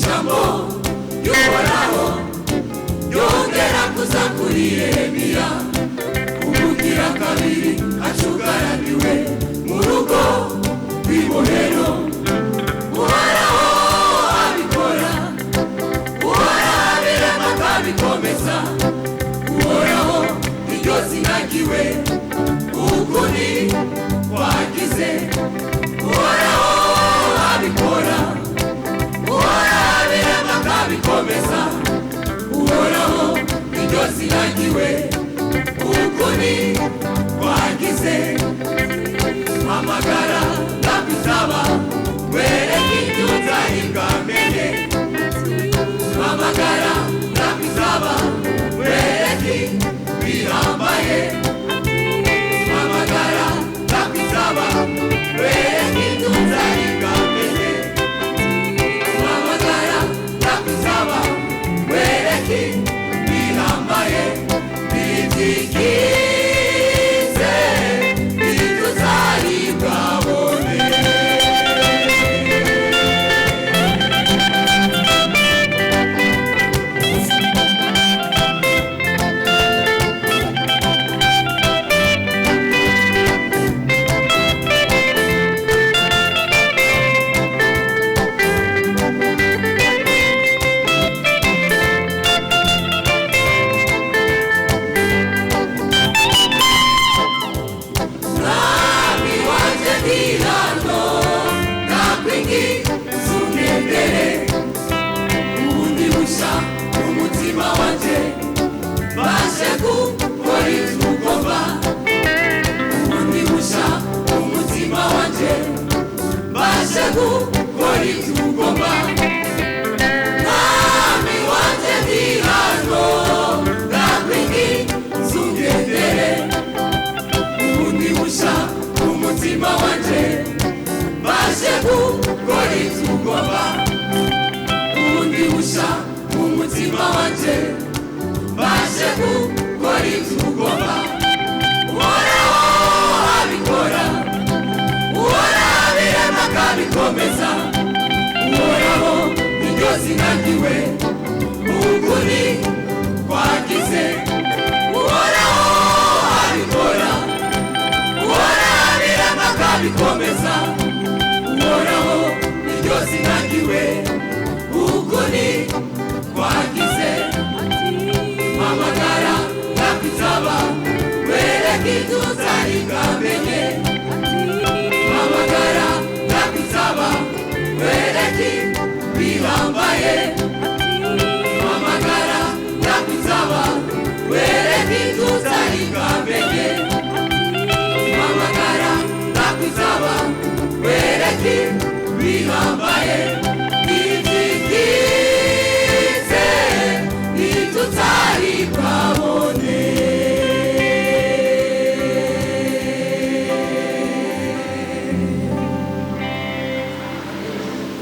ijambo ry'Uhoraho ryongera kuza kuri Yeremiya umugira kabiri acugaraniwe mu rugo rw'ibohero. Uhoraho abikora, Uhoraho abirema akabikomeza, Uhoraho iryo zinagiwe ukuri wagize. Uhoraho abikora, Uhoraho abirema akabikomeza, Uhoraho iryo zinagiwe ukuri wagize. Hamagara ndabizaba wereke ibyo nzahingamenye. Hamagara ndabizaba wereke bihambaye. Hamagara ndabizaba wereke ibyo nzahingamenye. Hamagara ndabizaba wereke bihambaye. Bigikize ibyo nzahingabone. Uhoraho iryo zinagiwe ukuri kwagize. Uhoraho abikora, Uhoraho abirema akabikomeza, Uhoraho iryo zinagiwe ukuri kwagize. Hamagara ndabizaba wereke ibyo